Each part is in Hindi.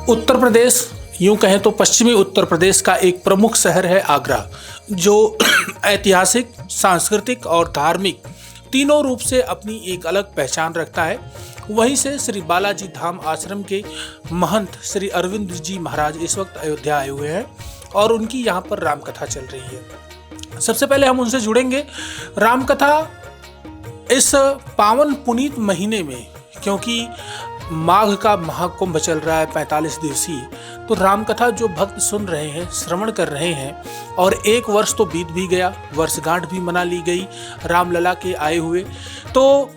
उत्तर प्रदेश, यूं कहें तो पश्चिमी उत्तर प्रदेश का एक प्रमुख शहर है आगरा, जो ऐतिहासिक, सांस्कृतिक और धार्मिक तीनों रूप से अपनी एक अलग पहचान रखता है। वहीं से श्री बालाजी धाम आश्रम के महंत श्री अरविंद जी महाराज इस वक्त अयोध्या आए हुए हैं और उनकी यहाँ पर रामकथा चल रही है। सबसे पहले हम उनसे जुड़ेंगे। रामकथा इस पावन पुनीत महीने में, क्योंकि माघ का महाकुंभ चल रहा है 45 दिवसीय, तो रामकथा जो भक्त सुन रहे हैं, श्रवण कर रहे हैं, और एक वर्ष तो बीत भी गया, वर्षगांठ भी मना ली गई रामलला के आए हुए, तो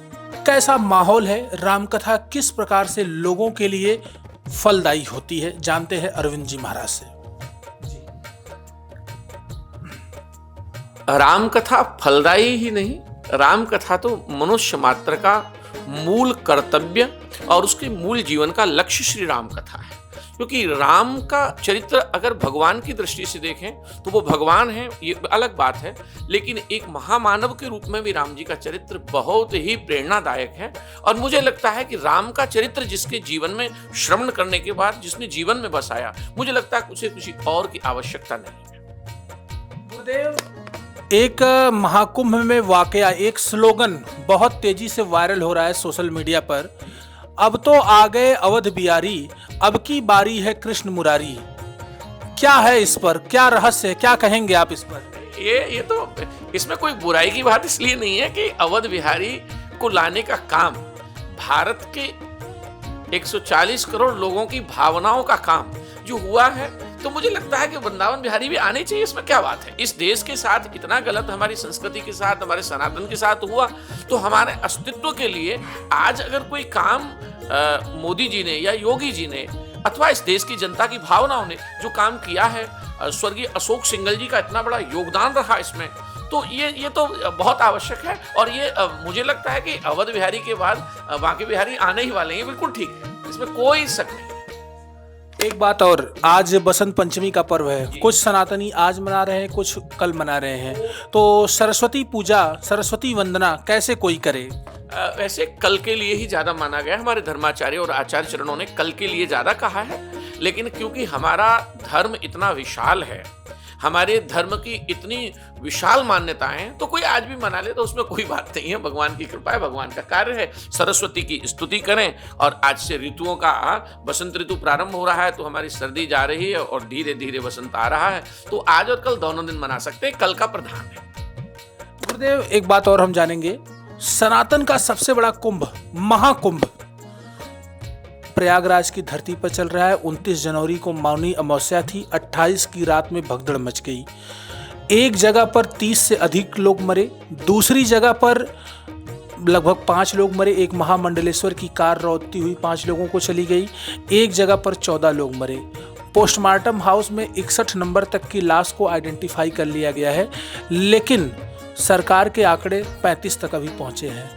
कैसा माहौल है, रामकथा किस प्रकार से लोगों के लिए फलदायी होती है, जानते हैं अरविंद जी महाराज से। रामकथा फलदायी ही नहीं, रामकथा तो मनुष्य मात्र का मूल कर्तव्य और उसके मूल जीवन का लक्ष्य श्री राम कथा है। क्योंकि राम का चरित्र अगर भगवान की दृष्टि से देखें तो वो भगवान है, ये अलग बात है, लेकिन एक महामानव के रूप में भी राम जी का चरित्र बहुत ही प्रेरणादायक है। और मुझे लगता है कि राम का चरित्र जिसके जीवन में श्रवण करने के बाद जिसने जीवन में बसाया, मुझे लगता है उसे किसी और की आवश्यकता नहीं है। गुरुदेव, एक महाकुंभ में वाकया, एक स्लोगन बहुत तेजी से वायरल हो रहा है सोशल मीडिया पर, अब तो आ गए अवध बिहारी, अब की बारी है कृष्ण मुरारी। क्या है इस पर, क्या रहस्य है, क्या कहेंगे आप इस पर? ये तो इसमें कोई बुराई की बात इसलिए नहीं है कि अवध बिहारी को लाने का काम भारत के 140 करोड़ लोगों की भावनाओं का काम जो हुआ है, तो मुझे लगता है कि वृंदावन बिहारी भी आने चाहिए। इसमें क्या बात है? इस देश के साथ इतना गलत हमारी संस्कृति के साथ, हमारे सनातन के साथ हुआ, तो हमारे अस्तित्व के लिए आज अगर कोई काम मोदी जी ने या योगी जी ने अथवा इस देश की जनता की भावनाओं ने जो काम किया है, स्वर्गीय अशोक सिंघल जी का इतना बड़ा योगदान रहा इसमें, तो ये तो बहुत आवश्यक है। और ये मुझे लगता है कि अवध बिहारी के बाद बाकी बिहारी आने ही वाले हैं, बिल्कुल ठीक है, इसमें कोई शक नहीं। एक बात और, आज बसंत पंचमी का पर्व है, कुछ सनातनी आज मना रहे हैं, कुछ कल मना रहे हैं, तो सरस्वती पूजा, सरस्वती वंदना कैसे कोई करे? वैसे कल के लिए ही ज्यादा माना गया, हमारे धर्माचार्य और आचार्य चरणों ने कल के लिए ज्यादा कहा है, लेकिन क्योंकि हमारा धर्म इतना विशाल है, हमारे धर्म की इतनी विशाल मान्यताएं हैं, तो कोई आज भी मना ले तो उसमें कोई बात नहीं है। भगवान की कृपा है, भगवान का कार्य है, सरस्वती की स्तुति करें। और आज से ऋतुओं का बसंत ऋतु प्रारंभ हो रहा है, तो हमारी सर्दी जा रही है और धीरे धीरे बसंत आ रहा है, तो आज और कल दोनों दिन मना सकते हैं, कल का प्रधान है। गुरुदेव, एक बात और हम जानेंगे, सनातन का सबसे बड़ा कुंभ, महाकुंभ, प्रयागराज की धरती पर चल रहा है। 29 जनवरी को मौनी अमावस्या थी, 28 की रात में भगदड़ मच गई। एक जगह पर 30 से अधिक लोग मरे, दूसरी जगह पर लगभग 5 लोग मरे। एक महामंडलेश्वर की कार रौदती हुई 5 लोगों को चली गई। एक जगह पर 14 लोग मरे। पोस्टमार्टम हाउस में 61 नंबर तक की लाश को आइडेंटिफाई कर लिया गया है, लेकिन सरकार के आंकड़े 35 तक अभी पहुंचे हैं।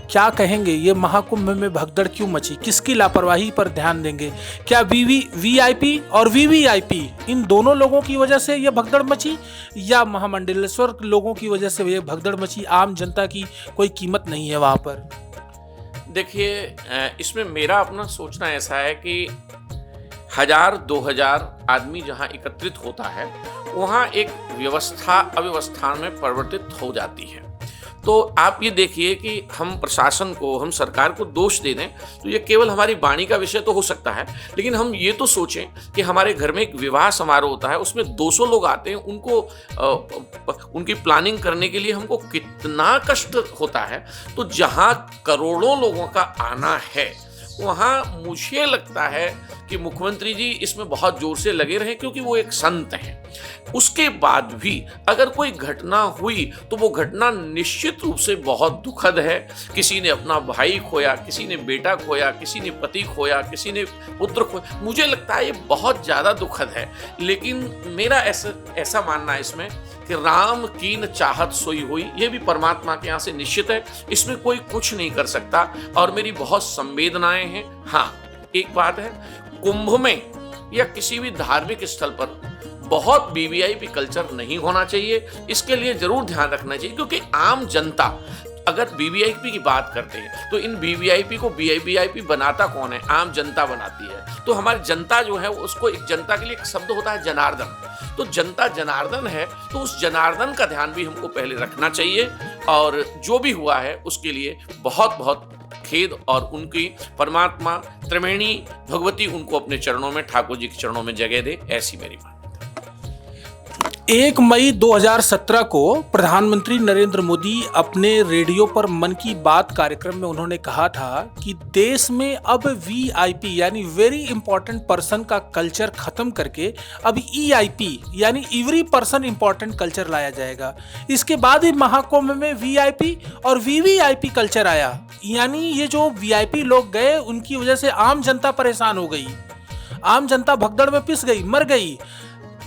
क्या कहेंगे, ये महाकुंभ में भगदड़ क्यों मची, किसकी लापरवाही पर ध्यान देंगे? क्या वीआईपी और वीवीआईपी इन दोनों लोगों की वजह से ये भगदड़ मची, या महामंडलेश्वर लोगों की वजह से ये भगदड़ मची? आम जनता की कोई कीमत नहीं है वहां पर। देखिए, इसमें मेरा अपना सोचना ऐसा है कि 1000-2000 आदमी जहां एकत्रित होता है, वहां एक व्यवस्था अव्यवस्था में परिवर्तित हो जाती है। तो आप ये देखिए कि हम प्रशासन को, हम सरकार को दोष दे दें तो ये केवल हमारी वाणी का विषय तो हो सकता है, लेकिन हम ये तो सोचें कि हमारे घर में एक विवाह समारोह होता है, उसमें 200 लोग आते हैं, उनकी प्लानिंग करने के लिए हमको कितना कष्ट होता है। तो जहाँ करोड़ों लोगों का आना है, वहाँ मुझे लगता है कि मुख्यमंत्री जी इसमें बहुत जोर से लगे रहे, क्योंकि वो एक संत हैं। उसके बाद भी अगर कोई घटना हुई तो वो घटना निश्चित रूप से बहुत दुखद है। किसी ने अपना भाई खोया, किसी ने बेटा खोया, किसी ने पति खोया, किसी ने पुत्र खोया। मुझे लगता है ये बहुत ज़्यादा दुखद है, लेकिन मेरा ऐसा मानना है इसमें कि राम कीन चाहत सोई हुई, ये भी परमात्मा के यहाँ से निश्चित है, इसमें कोई कुछ नहीं कर सकता। और मेरी बहुत संवेदनाएं हैं। हाँ, एक बात है, कुंभ में या किसी भी धार्मिक स्थल पर बहुत वीवीआईपी कल्चर नहीं होना चाहिए, इसके लिए जरूर ध्यान रखना चाहिए, क्योंकि आम जनता अगर वीवीआईपी की बात करते हैं तो इन वीवीआईपी को वीआईपी बनाता कौन है? आम जनता बनाती है। तो हमारी जनता जो है उसको, एक जनता के लिए एक शब्द होता है जनार्दन, तो जनता जनार्दन है, तो उस जनार्दन का ध्यान भी हमको पहले रखना चाहिए। और जो भी हुआ है उसके लिए बहुत बहुत खेद, और उनकी परमात्मा त्रिवेणी भगवती उनको अपने चरणों में, ठाकुर जी के चरणों में जगह दे, ऐसी मेरी बात। 1 मई 2017 को प्रधानमंत्री नरेंद्र मोदी अपने रेडियो पर मन की बात कार्यक्रम में उन्होंने कहा था कि देश में अब वीआईपी यानी वेरी इंपॉर्टेंट पर्सन का कल्चर खत्म करके अब ईआईपी यानी एवरी पर्सन इंपॉर्टेंट कल्चर लाया जाएगा। इसके बाद ही महाकुंभ में वीआईपी और वीवीआईपी कल्चर आया, यानी ये जो वीआईपी लोग गए उनकी वजह से आम जनता परेशान हो गई, आम जनता भगदड़ में पिस गई, मर गई।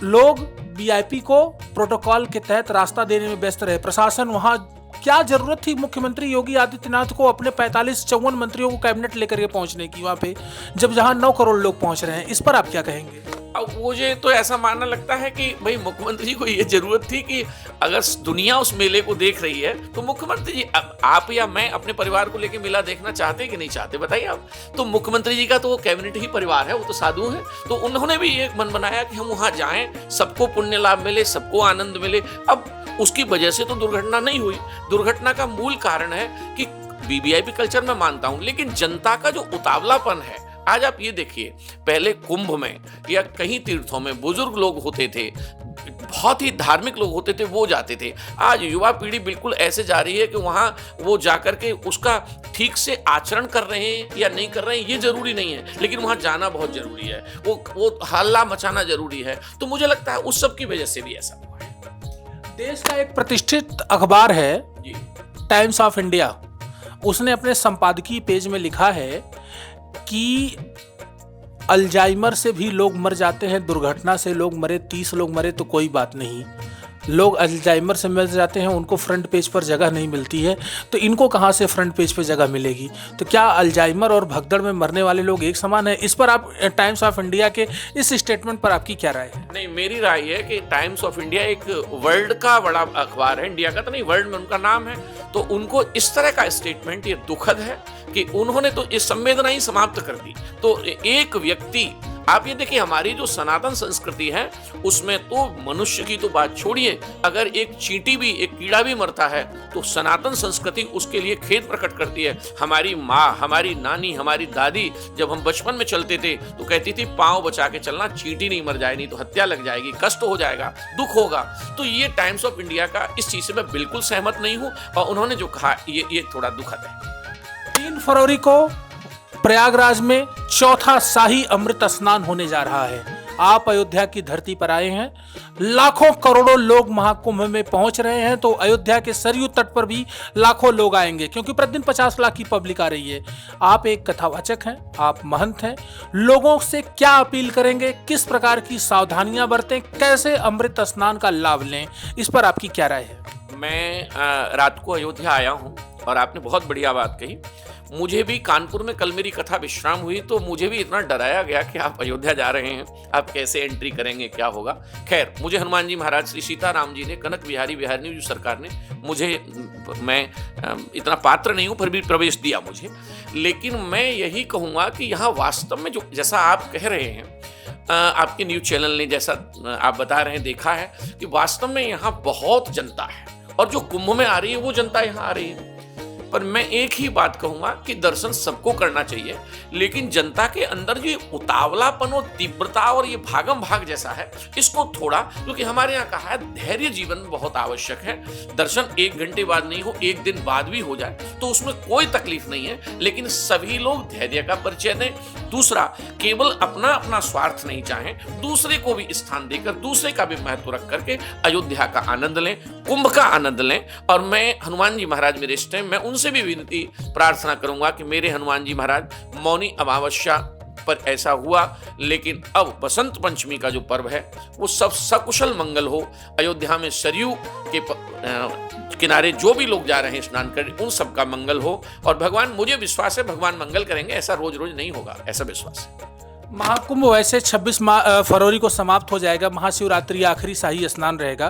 लोग वीआईपी को प्रोटोकॉल के तहत रास्ता देने में व्यस्त रहे। प्रशासन, वहां क्या जरूरत थी मुख्यमंत्री योगी आदित्यनाथ को अपने 45-54 मंत्रियों को कैबिनेट लेकर के पहुंचने की वहां पे, जब जहां 9 करोड़ लोग पहुंच रहे हैं? इस पर आप क्या कहेंगे? अब मुझे तो ऐसा मानना लगता है कि भाई मुख्यमंत्री जी को ये जरूरत थी कि अगर दुनिया उस मेले को देख रही है तो मुख्यमंत्री जी, आप या मैं अपने परिवार को लेकर मेला देखना चाहते कि नहीं चाहते, बताइए आप। तो मुख्यमंत्री जी का तो वो कैबिनेट ही परिवार है, वो तो साधु है, तो उन्होंने भी ये मन बनाया कि हम वहां जाएं, सबको पुण्य लाभ मिले, सबको आनंद मिले। अब उसकी वजह से तो दुर्घटना नहीं हुई। दुर्घटना का मूल कारण है कि वीवीआईपी कल्चर मैं मानता हूं, लेकिन जनता का जो उतावलापन है। आज आप ये देखिए, पहले कुंभ में या कहीं तीर्थों में बुजुर्ग लोग होते थे, बहुत ही धार्मिक लोग होते थे, वो जाते थे। आज युवा पीढ़ी बिल्कुल ऐसे जा रही है कि वहां वो जाकर के उसका ठीक से आचरण कर रहे हैं या नहीं कर रहे हैं ये जरूरी नहीं है, लेकिन वहां जाना बहुत जरूरी है, वो हल्ला मचाना जरूरी है। तो मुझे लगता है उस सब की वजह से भी ऐसा हुआ है। देश का एक प्रतिष्ठित अखबार है टाइम्स ऑफ इंडिया, उसने अपने संपादकीय पेज में लिखा है कि अल्जाइमर से भी लोग मर जाते हैं, दुर्घटना से लोग मरे, 30 लोग मरे तो कोई बात नहीं, लोग अल्जाइमर से मर जाते हैं, उनको फ्रंट पेज पर जगह नहीं मिलती है, तो इनको कहाँ से फ्रंट पेज पर जगह मिलेगी? तो क्या अल्जाइमर और भगदड़ में मरने वाले लोग एक समान है? इस पर आप, टाइम्स ऑफ इंडिया के इस स्टेटमेंट पर आपकी क्या राय है? नहीं, मेरी राय है कि टाइम्स ऑफ इंडिया एक वर्ल्ड का बड़ा अखबार है, इंडिया का तो नहीं, वर्ल्ड में उनका नाम है। तो उनको इस तरह का स्टेटमेंट, ये दुखद है कि उन्होंने तो ये संवेदना ही समाप्त कर दी। तो एक व्यक्ति, आप ये देखिए, हमारी जो सनातन संस्कृति है उसमें तो मनुष्य की तो बात छोड़िए, अगर एक चींटी भी, एक कीड़ा भी मरता है तो सनातन संस्कृति उसके लिए खेद प्रकट करती है। हमारी माँ, हमारी नानी, हमारी दादी जब हम बचपन में चलते थे तो कहती थी पाँव बचा के चलना, चींटी नहीं मर जाए, नहीं तो हत्या लग जाएगी, कष्ट हो जाएगा, दुख होगा। तो ये टाइम्स ऑफ इंडिया का, इस चीज से मैं बिल्कुल सहमत नहीं हूँ, और उन्होंने जो कहा ये थोड़ा दुखद है। 3 फरवरी को प्रयागराज में चौथा शाही अमृत स्नान होने जा रहा है। आप अयोध्या की धरती पर आए हैं, लाखों करोड़ों लोग महाकुंभ में पहुंच रहे हैं, तो अयोध्या के सरयू तट पर भी लाखों लोग आएंगे, क्योंकि प्रतिदिन 50 लाख की पब्लिक आ रही है। आप एक कथावाचक हैं, आप महंत हैं, लोगों से क्या अपील करेंगे, किस प्रकार की सावधानियां बरतें, कैसे अमृत स्नान का लाभ लें, इस पर आपकी क्या राय है? मैं रात को अयोध्या आया हूँ और आपने बहुत बढ़िया बात कही। मुझे भी कानपुर में कल मेरी कथा विश्राम हुई तो मुझे भी इतना डराया गया कि आप अयोध्या जा रहे हैं, आप कैसे एंट्री करेंगे, क्या होगा। खैर, मुझे हनुमान जी महाराज, श्री सीताराम जी ने, कनक बिहारी बिहारी जी सरकार ने मुझे, मैं इतना पात्र नहीं हूँ फिर भी प्रवेश दिया मुझे। लेकिन मैं यही कहूँगा कि यहाँ वास्तव में जो, जैसा आप कह रहे हैं, आपके न्यूज चैनल ने, जैसा आप बता रहे हैं, देखा है कि वास्तव में यहाँ बहुत जनता है, और जो कुंभ में आ रही है वो जनता यहाँ आ रही है। पर मैं एक ही बात कहूंगा कि दर्शन सबको करना चाहिए, लेकिन जनता के अंदर जो उतावलापन और तीव्रता और ये भागम भाग जैसा है, इसको थोड़ा, क्योंकि हमारे यहाँ कहा है धैर्य जीवन में बहुत आवश्यक है। दर्शन 1 घंटे बाद नहीं हो, 1 दिन बाद भी हो जाए तो उसमें कोई तकलीफ नहीं है, लेकिन सभी लोग धैर्य का परिचय दें। दूसरा, केवल अपना अपना स्वार्थ नहीं चाहें, दूसरे को भी स्थान देकर, दूसरे का भी महत्व रख करके अयोध्या का आनंद लें, कुंभ का आनंद लें। और मैं, हनुमान जी महाराज मेरे इष्ट हैं, मैं उनसे भी विनती प्रार्थना करूंगा कि मेरे हनुमान जी महाराज, मौनी अमावस्या पर ऐसा हुआ, लेकिन अब बसंत पंचमी का जो पर्व है वो सब सकुशल मंगल हो। अयोध्या में सरयू के किनारे जो भी लोग जा रहे हैं स्नान करने, उन सब का मंगल हो। और भगवान, मुझे विश्वास है भगवान मंगल करेंगे, ऐसा रोज रोज नहीं होगा, ऐसा विश्वास है। महाकुंभ वैसे 26 फरवरी को समाप्त हो जाएगा। महाशिवरात्रि आखिरी शाही स्नान रहेगा।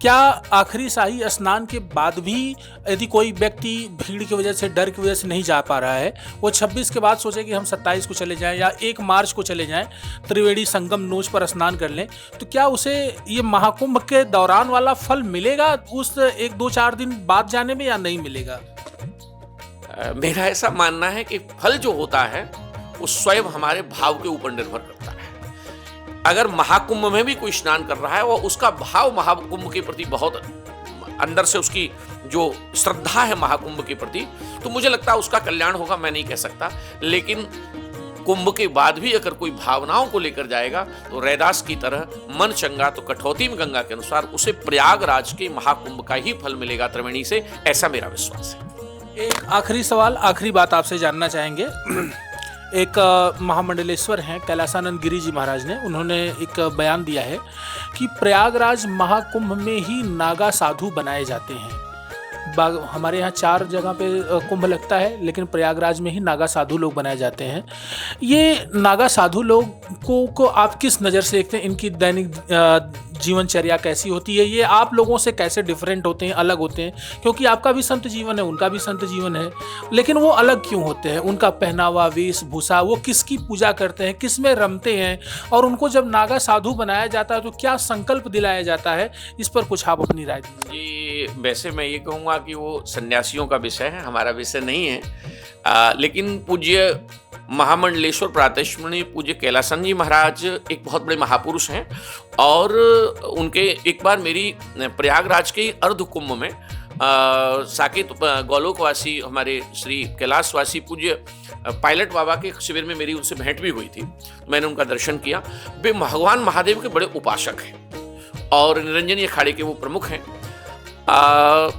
क्या आखिरी शाही स्नान के बाद भी यदि कोई व्यक्ति भीड़ की वजह से, डर की वजह से नहीं जा पा रहा है, वो 26 के बाद सोचे कि हम 27 को चले जाएं या 1 मार्च को चले जाएं, त्रिवेणी संगम नोच पर स्नान कर लें, तो क्या उसे ये महाकुंभ के दौरान वाला फल मिलेगा उस 1-2-4 दिन बाद जाने में, या नहीं मिलेगा? मेरा ऐसा मानना है कि फल जो होता है वो स्वयं हमारे भाव के ऊपर निर्भर करता है। अगर महाकुंभ में भी कोई स्नान कर रहा है और उसका भाव महाकुंभ के प्रति बहुत अंदर से, उसकी जो श्रद्धा है महाकुंभ के प्रति, तो मुझे लगता है उसका कल्याण होगा, मैं नहीं कह सकता। लेकिन कुंभ के बाद भी अगर कोई भावनाओं को लेकर जाएगा तो रैदास की तरह मन चंगा तो कठौती में गंगा के अनुसार उसे प्रयागराज के महाकुंभ का ही फल मिलेगा त्रिवेणी से, ऐसा मेरा विश्वास है। एक आखिरी सवाल, आखिरी बात आपसे जानना चाहेंगे। एक महामंडलेश्वर हैं कैलासानंद गिरी जी महाराज ने, उन्होंने एक बयान दिया है कि प्रयागराज महाकुंभ में ही नागा साधु बनाए जाते हैं। हमारे यहाँ 4 जगह पे कुंभ लगता है, लेकिन प्रयागराज में ही नागा साधु लोग बनाए जाते हैं। ये नागा साधु लोग को आप किस नज़र से देखते हैं? इनकी दैनिक जीवनचर्या कैसी होती है? ये आप लोगों से कैसे डिफरेंट होते हैं, अलग होते हैं? क्योंकि आपका भी संत जीवन है, उनका भी संत जीवन है, लेकिन वो अलग क्यों होते हैं? उनका पहनावा, वेशभूषा, वो किसकी पूजा करते हैं, किस में रमते हैं, और उनको जब नागा साधु बनाया जाता है तो क्या संकल्प दिलाया जाता है? इस पर कुछ आप अपनी राय दीजिए। वैसे मैं ये कहूँगा कि वो सन्यासियों का विषय है, हमारा विषय नहीं है। लेकिन पूज्य महामंडलेश्वर प्रातस्मरणीय पूज्य कैलासन जी महाराज एक बहुत बड़े महापुरुष हैं, और उनके एक बार मेरी प्रयागराज के अर्ध कुंभ में साकेत गोलोकवासी हमारे श्री कैलाशवासी पूज्य पायलट बाबा के शिविर में मेरी उनसे भेंट भी हुई थी। मैंने उनका दर्शन किया। वे भगवान महादेव के बड़े उपासक हैं और निरंजनी अखाड़े के वो प्रमुख हैं।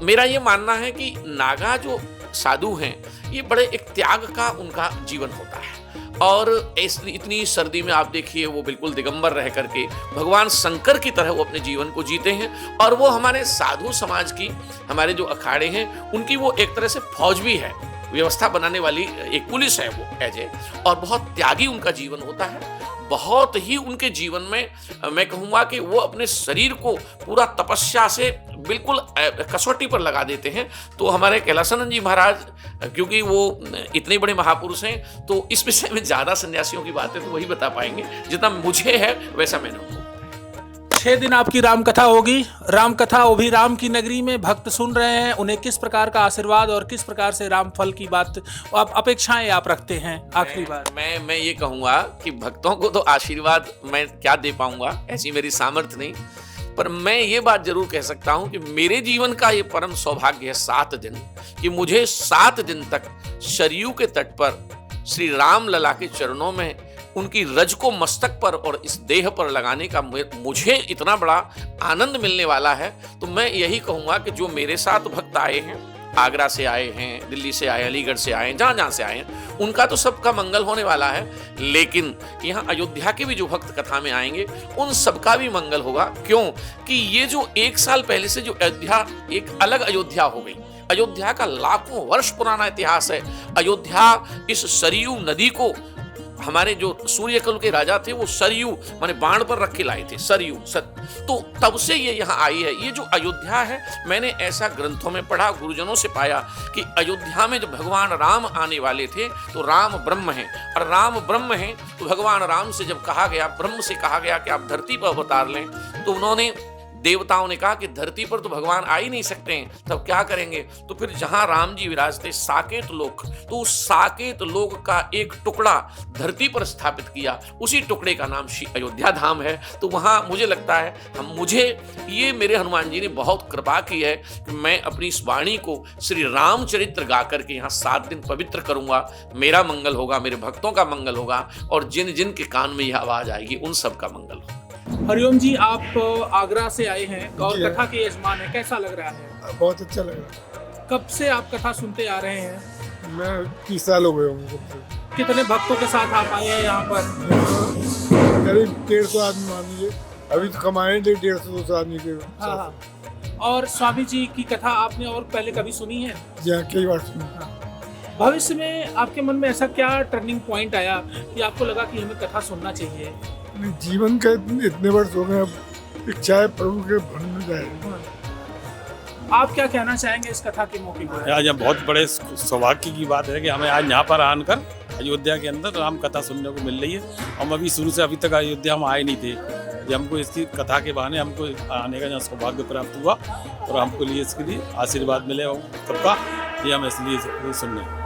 मेरा ये मानना है कि नागा जो साधु हैं, ये बड़े एक त्याग का उनका जीवन होता है, और इतनी सर्दी में आप देखिए वो बिल्कुल दिगंबर रह करके भगवान शंकर की तरह वो अपने जीवन को जीते हैं। और वो हमारे साधु समाज की, हमारे जो अखाड़े हैं उनकी वो एक तरह से फौज भी है, व्यवस्था बनाने वाली एक पुलिस है वो एजे, और बहुत त्यागी उनका जीवन होता है। बहुत ही उनके जीवन में मैं कहूँगा कि वो अपने शरीर को पूरा तपस्या से बिल्कुल कसौटी पर लगा देते हैं। तो हमारे कैलासानंद जी महाराज, क्योंकि वो इतने बड़े महापुरुष हैं, तो इस विषय में ज़्यादा सन्यासियों की बातें तो वही बता पाएंगे, जितना मुझे है वैसा मैंने उनको। 6 दिन आपकी रामकथा होगी। रामकथा, वो भी राम की नगरी में भक्त सुन रहे हैं, उन्हें किस प्रकार का आशीर्वाद और किस प्रकार से राम फल की बात आप अपेक्षाएं आप रखते हैं? आखिरी बार मैं ये कहूँगा कि भक्तों को तो आशीर्वाद मैं क्या दे पाऊंगा, ऐसी मेरी सामर्थ्य नहीं, पर मैं ये बात जरूर कह सकता हूँ कि मेरे जीवन का ये परम सौभाग्य है 7 दिन, कि मुझे 7 दिन तक सरयू के तट पर श्री राम लला के चरणों में उनकी रज को मस्तक पर और इस देह पर लगाने का मुझे इतना बड़ा आनंद मिलने वाला है। तो मैं यही कहूँगा कि जो मेरे साथ भक्त आए हैं, आगरा से आए हैं, दिल्ली से आए, अलीगढ़ से आए, जहाँ से आए हैं, उनका तो सबका मंगल होने वाला है। लेकिन यहाँ अयोध्या के भी जो भक्त कथा में आएंगे उन सबका भी मंगल होगा। क्यों कि ये जो 1 साल पहले से जो अयोध्या एक अलग अयोध्या हो गई, अयोध्या का लाखों वर्ष पुराना इतिहास है। अयोध्या इस सरयू नदी को, हमारे जो सूर्यकुल के राजा थे वो सरयू माने बाण पर रख के लाए थे, सरयू तो तब से ये यहाँ आई है। ये जो अयोध्या है, मैंने ऐसा ग्रंथों में पढ़ा, गुरुजनों से पाया कि अयोध्या में जब भगवान राम आने वाले थे तो राम ब्रह्म हैं, और राम ब्रह्म हैं तो भगवान राम से जब कहा गया, ब्रह्म से कहा गया कि आप धरती पर अवतार लें, तो उन्होंने, देवताओं ने कहा कि धरती पर तो भगवान आ ही नहीं सकते हैं, तब क्या करेंगे? तो फिर जहां राम जी विराजते साकेत लोक, तो उस साकेत लोक का एक टुकड़ा धरती पर स्थापित किया, उसी टुकड़े का नाम श्री अयोध्या धाम है। तो वहां मुझे लगता है मुझे ये मेरे हनुमान जी ने बहुत कृपा की है कि मैं अपनी इस वाणी को श्री रामचरित्र गा करके यहाँ 7 दिन पवित्र करूंगा। मेरा मंगल होगा, मेरे भक्तों का मंगल होगा, और जिन जिन के कान में यह आवाज आएगी उन सब का मंगल होगा। हरिओम जी, आप आगरा से आए हैं और कथा के यजमान हैं, कैसा लग रहा है? बहुत अच्छा लग रहा। कब से आप कथा सुनते आ रहे हैं? मैं 30 साल हो गए होंगे। कितने भक्तों के साथ आप आए हैं यहाँ पर? करीब 150 आदमी मान लीजिए, अभी तो कमाए 150-200 आदमी के। हाँ। और स्वामी जी की कथा आपने और पहले कभी सुनी है? जी हाँ, कई बार सुनी। भविष्य में आपके मन में ऐसा क्या टर्निंग पॉइंट आया कि आपको लगा कि हमें कथा सुनना चाहिए? नहीं, जीवन का इतने वर्ष हो गए, अब इच्छाएं प्रभु के भन में जाए। आप क्या कहना चाहेंगे इस कथा के मौके पर? आज यहाँ बहुत बड़े सौभाग्य की बात है कि हमें आज यहाँ पर आकर अयोध्या के अंदर राम कथा सुनने को मिल रही है। हम अभी शुरू से अभी तक अयोध्या हम आए नहीं थे, ये हमको इसकी कथा के बहाने हमको आने का यहाँ सौभाग्य प्राप्त हुआ और हमको लिए इसके लिए आशीर्वाद मिले सबका, ये हम इसलिए सुनने।